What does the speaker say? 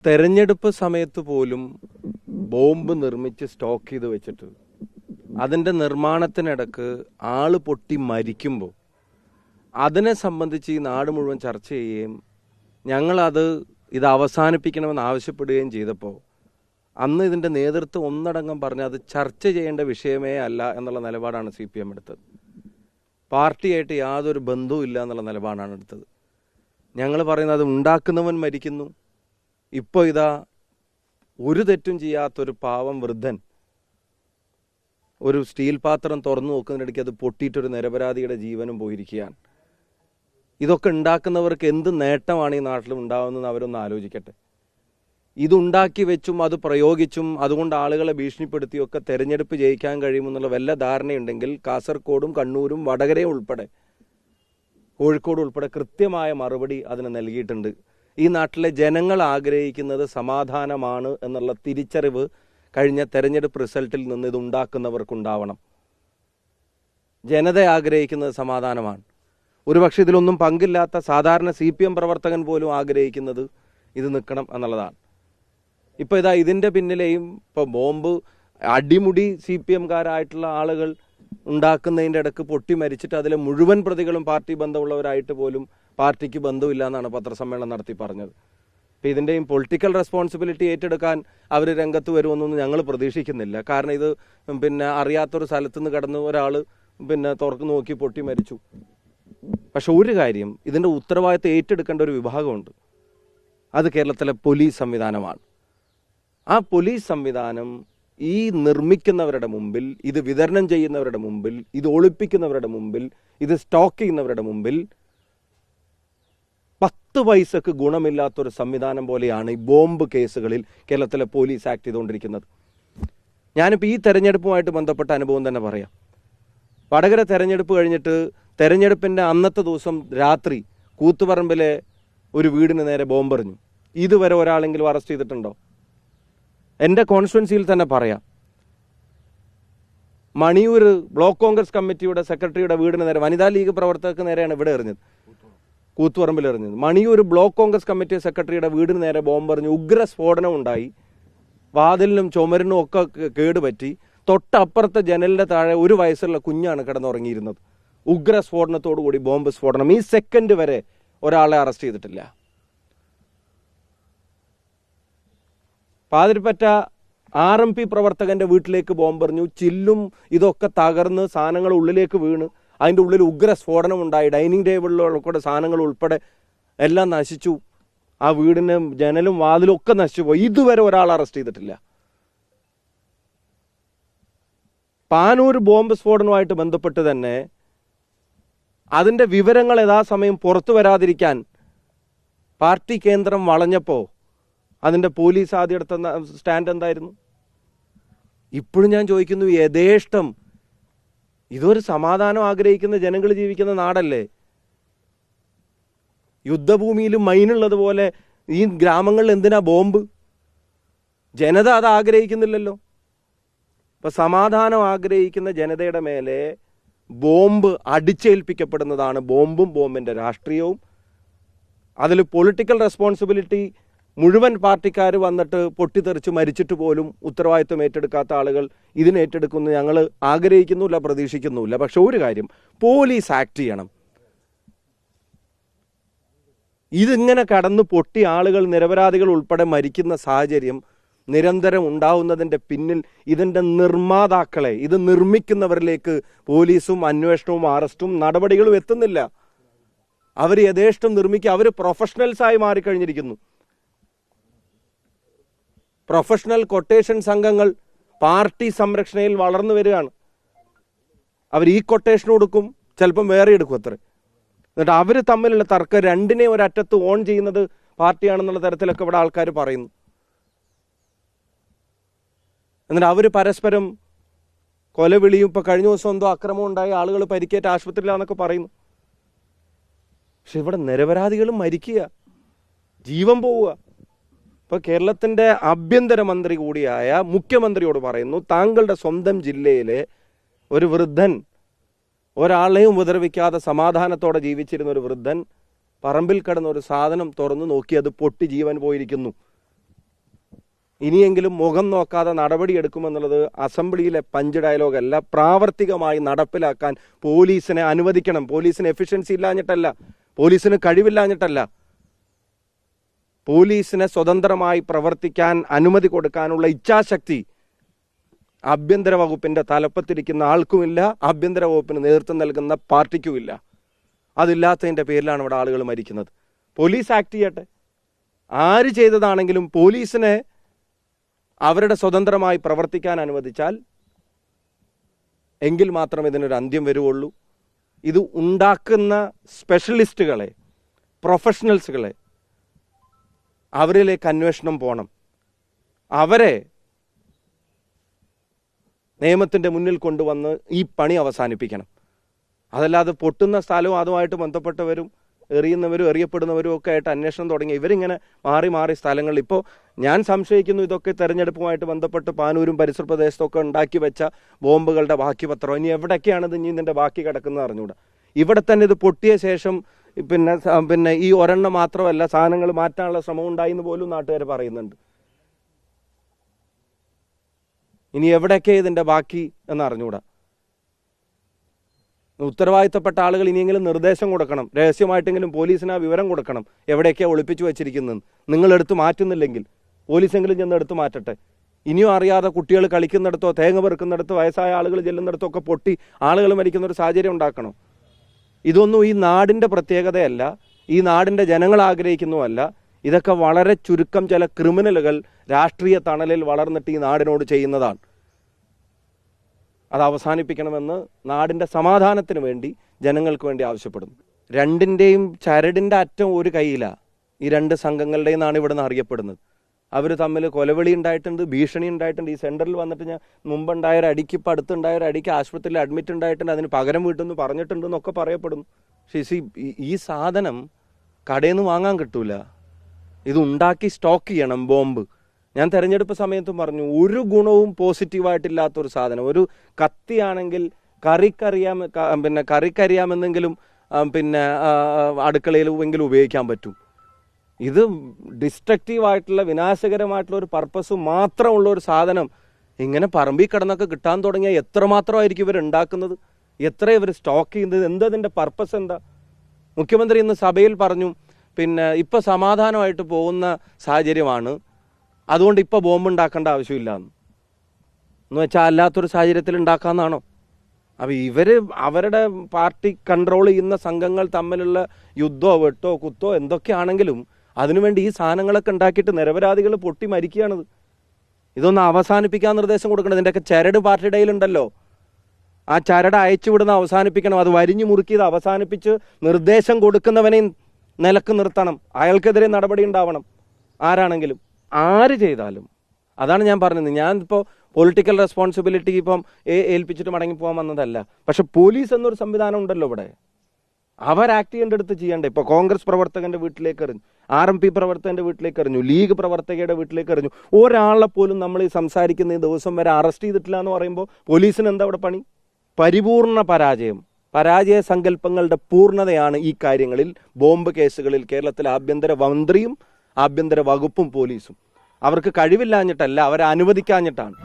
തെരഞ്ഞെടുപ്പ് സമയത്ത് പോലും ബോംബ് നിർമ്മിച്ച് സ്റ്റോക്ക് ചെയ്ത് വെച്ചിട്ട് അതിൻ്റെ നിർമ്മാണത്തിനിടക്ക് ആള് പൊട്ടി മരിക്കുമ്പോൾ അതിനെ സംബന്ധിച്ച് ഈ നാട് മുഴുവൻ ചർച്ച ചെയ്യുകയും ഞങ്ങളത് ഇത് അവസാനിപ്പിക്കണമെന്ന് ആവശ്യപ്പെടുകയും ചെയ്തപ്പോൾ അന്ന് ഇതിൻ്റെ നേതൃത്വം ഒന്നടങ്കം പറഞ്ഞ് അത് ചർച്ച ചെയ്യേണ്ട വിഷയമേ അല്ല എന്നുള്ള നിലപാടാണ് CPM എടുത്തത്. പാർട്ടിയായിട്ട് യാതൊരു ബന്ധവും ഇല്ല എന്നുള്ള നിലപാടാണ് എടുത്തത്. ഞങ്ങൾ പറയുന്നത് അത് ഉണ്ടാക്കുന്നവൻ മരിക്കുന്നു. ഇപ്പോൾ ഇതാ ഒരു തെറ്റും ചെയ്യാത്തൊരു പാവം വൃദ്ധൻ ഒരു സ്റ്റീൽ പാത്രം തുറന്നു നോക്കുന്നതിനിടയ്ക്ക് അത് പൊട്ടിയിട്ടൊരു നിരപരാധിയുടെ ജീവനും പോയിരിക്കുകയാണ്. ഇതൊക്കെ ഉണ്ടാക്കുന്നവർക്ക് എന്ത് നേട്ടമാണ് ഈ നാട്ടിൽ ഉണ്ടാകുന്നതെന്ന് അവരൊന്ന് ആലോചിക്കട്ടെ. ഇതുണ്ടാക്കി വെച്ചും അത് പ്രയോഗിച്ചും അതുകൊണ്ട് ആളുകളെ ഭീഷണിപ്പെടുത്തിയൊക്കെ തെരഞ്ഞെടുപ്പ് ജയിക്കാൻ കഴിയുമെന്നുള്ള വല്ല ധാരണയുണ്ടെങ്കിൽ കാസർഗോഡും കണ്ണൂരും വടകരയും ഉൾപ്പെടെ കോഴിക്കോട് ഉൾപ്പെടെ കൃത്യമായ മറുപടി അതിന് നൽകിയിട്ടുണ്ട്. ഈ നാട്ടിലെ ജനങ്ങൾ ആഗ്രഹിക്കുന്നത് സമാധാനമാണ് എന്നുള്ള തിരിച്ചറിവ് കഴിഞ്ഞ തെരഞ്ഞെടുപ്പ് റിസൾട്ടിൽ നിന്ന് ഇത് ഉണ്ടാക്കുന്നവർക്കുണ്ടാവണം. ജനത ആഗ്രഹിക്കുന്നത് സമാധാനമാണ്. ഒരുപക്ഷെ ഇതിലൊന്നും പങ്കില്ലാത്ത സാധാരണ CPM പ്രവർത്തകൻ പോലും ആഗ്രഹിക്കുന്നത് ഇത് നിൽക്കണം എന്നുള്ളതാണ്. ഇപ്പോൾ ഇതാ ഇതിൻ്റെ പിന്നിലെയും ഇപ്പോൾ ബോംബ് അടിമുടി CPMകാരായിട്ടുള്ള ആളുകൾ ഉണ്ടാക്കുന്നതിൻ്റെ ഇടക്ക് പൊട്ടി മരിച്ചിട്ട് അതിലെ മുഴുവൻ പ്രതികളും പാർട്ടി ബന്ധമുള്ളവരായിട്ട് പോലും പാർട്ടിക്ക് ബന്ധമില്ല എന്നാണ് പത്രസമ്മേളനം നടത്തി പറഞ്ഞത്. അപ്പോൾ ഇതിൻ്റെയും പൊളിറ്റിക്കൽ റെസ്പോൺസിബിലിറ്റി ഏറ്റെടുക്കാൻ അവർ രംഗത്ത് വരുമെന്നൊന്നും ഞങ്ങൾ പ്രതീക്ഷിക്കുന്നില്ല. കാരണം ഇത് അറിയാത്തൊരു സ്ഥലത്തുനിന്ന് കടന്ന് ഒരാൾ തുറക്ക് നോക്കി പൊട്ടി മരിച്ചു. പക്ഷെ ഒരു കാര്യം, ഇതിൻ്റെ ഉത്തരവാദിത്തം ഏറ്റെടുക്കേണ്ട ഒരു വിഭാഗമുണ്ട്. അത് കേരളത്തിലെ പോലീസ് സംവിധാനമാണ്. ആ പോലീസ് സംവിധാനം ഈ നിർമ്മിക്കുന്നവരുടെ മുമ്പിൽ, ഇത് വിതരണം ചെയ്യുന്നവരുടെ മുമ്പിൽ, ഇത് ഒളിപ്പിക്കുന്നവരുടെ മുമ്പിൽ, ഇത് സ്റ്റോക്ക് ചെയ്യുന്നവരുടെ മുമ്പിൽ 10 പൈസക്ക് ഗുണമില്ലാത്തൊരു സംവിധാനം പോലെയാണ് ഈ ബോംബ് കേസുകളിൽ കേരളത്തിലെ പോലീസ് ആക്ട് ചെയ്തുകൊണ്ടിരിക്കുന്നത്. ഞാനിപ്പോൾ ഈ തെരഞ്ഞെടുപ്പുമായിട്ട് ബന്ധപ്പെട്ട അനുഭവം തന്നെ പറയാം. വടകര തെരഞ്ഞെടുപ്പ് കഴിഞ്ഞിട്ട് തെരഞ്ഞെടുപ്പിൻ്റെ അന്നത്തെ ദിവസം രാത്രി കൂത്തുപറമ്പിലെ ഒരു വീടിന് നേരെ ബോംബെറിഞ്ഞു. ഇതുവരെ ഒരാളെങ്കിലും അറസ്റ്റ് ചെയ്തിട്ടുണ്ടോ? എൻ്റെ കോൺസ്റ്റിറ്റ്യുവൻസിയിൽ തന്നെ പറയാം. മണിയൂർ ബ്ലോക്ക് കോൺഗ്രസ് കമ്മിറ്റിയുടെ സെക്രട്ടറിയുടെ വീടിന് നേരെ, വനിതാ ലീഗ് പ്രവർത്തകർക്ക് നേരെയാണ് ഇവിടെ എറിഞ്ഞത്, കൂത്തുപറമ്പിൽ എറിഞ്ഞത്. മണിയൂർ ബ്ലോക്ക് കോൺഗ്രസ് കമ്മിറ്റി സെക്രട്ടറിയുടെ വീടിന് നേരെ ബോംബെറിഞ്ഞു. ഉഗ്ര സ്ഫോടനം ഉണ്ടായി. വാതിലിനും ചുമരിനും ഒക്കെ കേടുപറ്റി. തൊട്ടപ്പുറത്തെ ജനലിൻ്റെ താഴെ 1 വയസ്സുള്ള കുഞ്ഞാണ് കിടന്നുറങ്ങിയിരുന്നത്. ഉഗ്ര സ്ഫോടനത്തോടു കൂടി ബോംബ് സ്ഫോടനം. ഈ സെക്കൻഡ് വരെ ഒരാളെ അറസ്റ്റ് ചെയ്തിട്ടില്ല. പാതിരിപ്പറ്റ RMP പ്രവർത്തകന്റെ വീട്ടിലേക്ക് ബോംബെറിഞ്ഞു. ചില്ലും ഇതൊക്കെ തകർന്ന് സാധനങ്ങൾ ഉള്ളിലേക്ക് വീണ് അതിൻ്റെ ഉള്ളിൽ ഉഗ്ര സ്ഫോടനം ഉണ്ടായി. ഡൈനിങ് ടേബിളിലുള്ള സാധനങ്ങൾ ഉൾപ്പെടെ എല്ലാം നശിച്ചു. ആ വീടിന് ജനലും വാതിലും ഒക്കെ നശിച്ചു പോയി. ഇതുവരെ ഒരാൾ അറസ്റ്റ് ചെയ്തിട്ടില്ല. പാനൂർ ബോംബ് സ്ഫോടനവുമായിട്ട് ബന്ധപ്പെട്ട് തന്നെ അതിൻ്റെ വിവരങ്ങൾ യഥാസമയം പുറത്തു വരാതിരിക്കാൻ പാർട്ടി കേന്ദ്രം വളഞ്ഞപ്പോൾ അതിൻ്റെ പോലീസ് ആദ്യം എടുത്ത സ്റ്റാൻഡ് എന്തായിരുന്നു? ഇപ്പോഴും ഞാൻ ചോദിക്കുന്നു, യഥേഷ്ടം ഇതൊരു സമാധാനം ആഗ്രഹിക്കുന്ന ജനങ്ങൾ ജീവിക്കുന്ന നാടല്ലേ? യുദ്ധഭൂമിയിൽ മൈനുള്ളതുപോലെ ഈ ഗ്രാമങ്ങളിൽ എന്തിനാ ബോംബ്? ജനത അത് ആഗ്രഹിക്കുന്നില്ലല്ലോ. ഇപ്പം സമാധാനം ആഗ്രഹിക്കുന്ന ജനതയുടെ മേലെ ബോംബ് അടിച്ചേൽപ്പിക്കപ്പെടുന്നതാണ് ബോംബും ബോംബിൻ്റെ രാഷ്ട്രീയവും. അതിൽ പൊളിറ്റിക്കൽ റെസ്പോൺസിബിലിറ്റി മുഴുവൻ പാർട്ടിക്കാർ വന്നിട്ട് പൊട്ടിത്തെറിച്ച് മരിച്ചിട്ട് പോലും ഉത്തരവാദിത്വം ഏറ്റെടുക്കാത്ത ആളുകൾ ഇതിന് ഏറ്റെടുക്കുന്നു ഞങ്ങൾ ആഗ്രഹിക്കുന്നില്ല, പ്രതീക്ഷിക്കുന്നുമില്ല. പക്ഷെ ഒരു കാര്യം, പോലീസ് ആക്ട് ചെയ്യണം. ഇതിങ്ങനെ കടന്നു പൊട്ടി ആളുകൾ, നിരപരാധികൾ ഉൾപ്പെടെ മരിക്കുന്ന സാഹചര്യം നിരന്തരം ഉണ്ടാവുന്നതിൻ്റെ പിന്നിൽ ഇതിൻ്റെ നിർമ്മാതാക്കളെ, ഇത് നിർമ്മിക്കുന്നവരിലേക്ക് പോലീസും അന്വേഷണവും അറസ്റ്റും നടപടികളും എത്തുന്നില്ല. അവർ യഥേഷ്ടം നിർമ്മിക്കുക. അവർ പ്രൊഫഷണൽസായി മാറിക്കഴിഞ്ഞിരിക്കുന്നു. പ്രൊഫഷണൽ കൊട്ടേഷൻ സംഘങ്ങൾ പാർട്ടി സംരക്ഷണയിൽ വളർന്നു വരികയാണ്. അവർ ഈ കൊട്ടേഷൻ കൊടുക്കും, ചിലപ്പം വേറെ എടുക്കും അത്ര. എന്നിട്ട് അവർ തമ്മിലുള്ള തർക്കം രണ്ടിനെ ഒരറ്റത്ത് ഓൺ ചെയ്യുന്നത് പാർട്ടിയാണെന്നുള്ള തരത്തിലൊക്കെ ഇവിടെ ആൾക്കാർ പറയുന്നു. എന്നിട്ട് അവർ പരസ്പരം കൊലവിളിയും, ഇപ്പോൾ കഴിഞ്ഞ ദിവസം എന്തോ അക്രമം ഉണ്ടായി, ആളുകൾ പരിക്കേറ്റ ആശുപത്രിയിലാണെന്നൊക്കെ പറയുന്നു. പക്ഷെ ഇവിടെ നിരപരാധികളും മരിക്കുക, ജീവൻ പോവുക. ഇപ്പോൾ കേരളത്തിൻ്റെ ആഭ്യന്തരമന്ത്രി കൂടിയായ മുഖ്യമന്ത്രിയോട് പറയുന്നു, താങ്കളുടെ സ്വന്തം ജില്ലയിലെ ഒരു വൃദ്ധൻ, ഒരാളെയും ഉപദ്രവിക്കാതെ സമാധാനത്തോടെ ജീവിച്ചിരുന്ന ഒരു വൃദ്ധൻ പറമ്പിൽ കിടന്ന ഒരു സാധനം തുറന്നു നോക്കി അത് പൊട്ടി ജീവൻ പോയിരിക്കുന്നു. ഇനിയെങ്കിലും മുഖം നോക്കാതെ നടപടിയെടുക്കുമെന്നുള്ളത് അസംബ്ലിയിലെ പഞ്ച് ഡയലോഗല്ല, പ്രാവർത്തികമായി നടപ്പിലാക്കാൻ പോലീസിനെ അനുവദിക്കണം. പോലീസിന് എഫിഷ്യൻസി ഇല്ലാഞ്ഞിട്ടല്ല, പോലീസിന് കഴിവില്ലാഞ്ഞിട്ടല്ല, പോലീസിനെ സ്വതന്ത്രമായി പ്രവർത്തിക്കാൻ അനുമതി കൊടുക്കാനുള്ള ഇച്ഛാശക്തി ആഭ്യന്തര വകുപ്പിന്റെ തലപ്പത്തിരിക്കുന്ന ആൾക്കുമില്ല, ആഭ്യന്തര വകുപ്പിന് നേതൃത്വം നൽകുന്ന പാർട്ടിക്കുമില്ല. അതില്ലാത്തതിൻ്റെ പേരിലാണ് ഇവിടെ ആളുകൾ മരിക്കുന്നത്. പോലീസ് ആക്ട് ചെയ്യട്ടെ. ആര് ചെയ്തതാണെങ്കിലും പോലീസിനെ അവരുടെ സ്വതന്ത്രമായി പ്രവർത്തിക്കാൻ അനുവദിച്ചാൽ എങ്കിൽ മാത്രമേ ഇതിനൊരു അന്ത്യം വരുവുള്ളൂ. ഇത് ഉണ്ടാക്കുന്ന സ്പെഷ്യലിസ്റ്റുകളെ, പ്രൊഫഷണൽസുകളെ, അവരിലേക്ക് അന്വേഷണം പോകണം. അവരെ നിയമത്തിൻ്റെ മുന്നിൽ കൊണ്ടുവന്ന് ഈ പണി അവസാനിപ്പിക്കണം. അതല്ലാതെ പൊട്ടുന്ന സ്ഥലവും അതുമായിട്ട് ബന്ധപ്പെട്ടവരും എറിയുന്നവരും എറിയപ്പെടുന്നവരും ഒക്കെ ആയിട്ട് അന്വേഷണം തുടങ്ങി ഇവരിങ്ങനെ മാറി മാറി സ്ഥലങ്ങളിൽ. ഇപ്പോൾ ഞാൻ സംശയിക്കുന്നു ഇതൊക്കെ തെരഞ്ഞെടുപ്പുമായിട്ട് ബന്ധപ്പെട്ട് പാനൂരും പരിസര പ്രദേശത്തൊക്കെ ഉണ്ടാക്കി വെച്ച ബോംബുകളുടെ ബാക്കി പത്രം ഇനി എവിടേക്കാണ് ഇത് ഇനി ഇതിൻ്റെ ബാക്കി കിടക്കുന്നത് അറിഞ്ഞൂടാ. ഇവിടെ തന്നെ ഇത് പൊട്ടിയ ശേഷം പിന്നെ ഈ ഒരെണ്ണം മാത്രമല്ല, സാധനങ്ങൾ മാറ്റാനുള്ള ശ്രമം ഉണ്ടായിന്ന് പോലും നാട്ടുകാർ പറയുന്നുണ്ട്. ഇനി എവിടെയൊക്കെ ഇതിൻ്റെ ബാക്കി എന്ന് അറിഞ്ഞൂടാ. ഉത്തരവാദിത്തപ്പെട്ട ആളുകൾ ഇനിയെങ്കിലും നിർദ്ദേശം കൊടുക്കണം, രഹസ്യമായിട്ടെങ്കിലും പോലീസിന് ആ വിവരം കൊടുക്കണം എവിടെയൊക്കെയാണ് ഒളിപ്പിച്ചു വെച്ചിരിക്കുന്നത്. നിങ്ങളെടുത്ത് മാറ്റുന്നില്ലെങ്കിൽ പോലീസെങ്കിലും ചെന്ന് എടുത്ത് മാറ്റട്ടെ. ഇനിയും അറിയാതെ കുട്ടികൾ കളിക്കുന്നിടത്തോ തേങ്ങ പെറുക്കുന്നിടത്തോ വയസ്സായ ആളുകൾ ചെല്ലുന്നിടത്തോ ഒക്കെ പൊട്ടി ആളുകൾ മരിക്കുന്ന ഒരു സാഹചര്യം ഉണ്ടാക്കണം. ഇതൊന്നും ഈ നാടിൻ്റെ പ്രത്യേകതയല്ല, ഈ നാടിൻ്റെ ജനങ്ങൾ ആഗ്രഹിക്കുന്നുമല്ല. ഇതൊക്കെ വളരെ ചുരുക്കം ചില ക്രിമിനലുകൾ രാഷ്ട്രീയ തണലിൽ വളർന്നിട്ട് ഈ നാടിനോട് ചെയ്യുന്നതാണ്. അത് അവസാനിപ്പിക്കണമെന്ന് നാടിൻ്റെ സമാധാനത്തിന് വേണ്ടി ജനങ്ങൾക്ക് വേണ്ടി ആവശ്യപ്പെടുന്നു. രണ്ടിൻ്റെയും ചരടിൻ്റെ അറ്റം ഒരു കൈയിലാണ് ഈ രണ്ട് സംഘങ്ങളുടെയും എന്നാണ് ഇവിടെ നിന്ന് അറിയപ്പെടുന്നത്. അവർ തമ്മിൽ കൊലവിളി ഉണ്ടായിട്ടുണ്ട്, ഭീഷണി ഉണ്ടായിട്ടുണ്ട്. ഈ സെൻറ്ററിൽ വന്നിട്ട് ഞാൻ മുമ്പുണ്ടായൊരു അടിക്ക്, ഇപ്പം അടുത്തുണ്ടായൊരു അടിക്ക് ആശുപത്രിയിൽ അഡ്മിറ്റ് ഉണ്ടായിട്ടുണ്ട്, അതിന് പകരം വീട്ടെന്ന് പറഞ്ഞിട്ടുണ്ടെന്നൊക്കെ പറയപ്പെടുന്നു. പക്ഷേ ഈ സാധനം കടയിൽ നിന്ന് വാങ്ങാൻ കിട്ടൂല, ഇത് ഉണ്ടാക്കി സ്റ്റോക്ക് ചെയ്യണം. ബോംബ് ഞാൻ തെരഞ്ഞെടുപ്പ് സമയത്തും പറഞ്ഞു, ഒരു ഗുണവും പോസിറ്റീവായിട്ടില്ലാത്തൊരു സാധനം. ഒരു കത്തിയാണെങ്കിൽ കറിക്കരിയാമെന്നെങ്കിലും അടുക്കളയിലെങ്കിലും ഉപയോഗിക്കാൻ പറ്റും. ഇത് ഡിസ്ട്രക്റ്റീവായിട്ടുള്ള വിനാശകരമായിട്ടുള്ള ഒരു പർപ്പസ് മാത്രമുള്ള ഒരു സാധനം ഇങ്ങനെ പറമ്പിൽ കിടന്നൊക്കെ കിട്ടാൻ തുടങ്ങിയാൽ എത്രമാത്രമായിരിക്കും ഇവർ ഉണ്ടാക്കുന്നത്, എത്ര ഇവർ സ്റ്റോക്ക് ചെയ്യുന്നത്, എന്തതിൻ്റെ പർപ്പസ് എന്താ? മുഖ്യമന്ത്രി ഇന്ന് സഭയിൽ പറഞ്ഞു, ഇപ്പം സമാധാനമായിട്ട് പോകുന്ന സാഹചര്യമാണ്, അതുകൊണ്ട് ഇപ്പോൾ ബോംബ് ഉണ്ടാക്കേണ്ട ആവശ്യമില്ല എന്ന് വെച്ചാൽ അല്ലാത്തൊരു സാഹചര്യത്തിൽ ഉണ്ടാക്കാമെന്നാണോ? അപ്പോൾ ഇവർ അവരുടെ പാർട്ടി കൺട്രോൾ ചെയ്യുന്ന സംഘങ്ങൾ തമ്മിലുള്ള യുദ്ധമോ വെട്ടോ കുത്തോ എന്തൊക്കെയാണെങ്കിലും അതിനുവേണ്ടി ഈ സാധനങ്ങളൊക്കെ ഉണ്ടാക്കിയിട്ട് നിരപരാധികൾ പൊട്ടി മരിക്കുകയാണിത്. ഇതൊന്ന് അവസാനിപ്പിക്കാൻ നിർദ്ദേശം കൊടുക്കണം. ഇതിൻ്റെയൊക്കെ ചരട് പാർട്ടിയുടെ കയ്യിലുണ്ടല്ലോ, ആ ചരട് അയച്ചുവിടുന്ന അവസാനിപ്പിക്കണം. അത് വരിഞ്ഞു മുറുക്കിയത് അവസാനിപ്പിച്ച് നിർദ്ദേശം കൊടുക്കുന്നവനെയും നിലക്ക് നിർത്തണം. അയാൾക്കെതിരെ നടപടി ഉണ്ടാവണം. ആരാണെങ്കിലും ആര് ചെയ്താലും. അതാണ് ഞാൻ പറഞ്ഞത്. ഞാനിപ്പോൾ പൊളിറ്റിക്കൽ റെസ്പോൺസിബിലിറ്റി ഏൽപ്പിച്ചിട്ട് മടങ്ങിപ്പോകാൻ വന്നതല്ല. പക്ഷെ പോലീസ് എന്നൊരു സംവിധാനം ഉണ്ടല്ലോ ഇവിടെ, അവർ ആക്ട് ചെയ്യേണ്ടടുത്ത് ചെയ്യണ്ടേ? ഇപ്പോൾ കോൺഗ്രസ് പ്രവർത്തകന്റെ വീട്ടിലേക്ക് എറിഞ്ഞു, RMP പ്രവർത്തകന്റെ വീട്ടിലേക്ക് എറിഞ്ഞു, ലീഗ് പ്രവർത്തകയുടെ വീട്ടിലേക്ക് എറിഞ്ഞു. ഒരാളെ പോലും നമ്മൾ ഈ സംസാരിക്കുന്ന ഈ ദിവസം വരെ അറസ്റ്റ് ചെയ്തിട്ടില്ല എന്ന് പറയുമ്പോൾ പോലീസിന് എന്താ അവിടെ പണി? പരിപൂർണ പരാജയ സങ്കല്പങ്ങളുടെ പൂർണ്ണതയാണ് ഈ കാര്യങ്ങളിൽ. ബോംബ് കേസുകളിൽ കേരളത്തിലെ ആഭ്യന്തര മന്ത്രിയും ആഭ്യന്തര വകുപ്പും പോലീസും അവർക്ക് കഴിവില്ലാഞ്ഞിട്ടല്ല, അവരെ അനുവദിക്കാഞ്ഞിട്ടാണ്.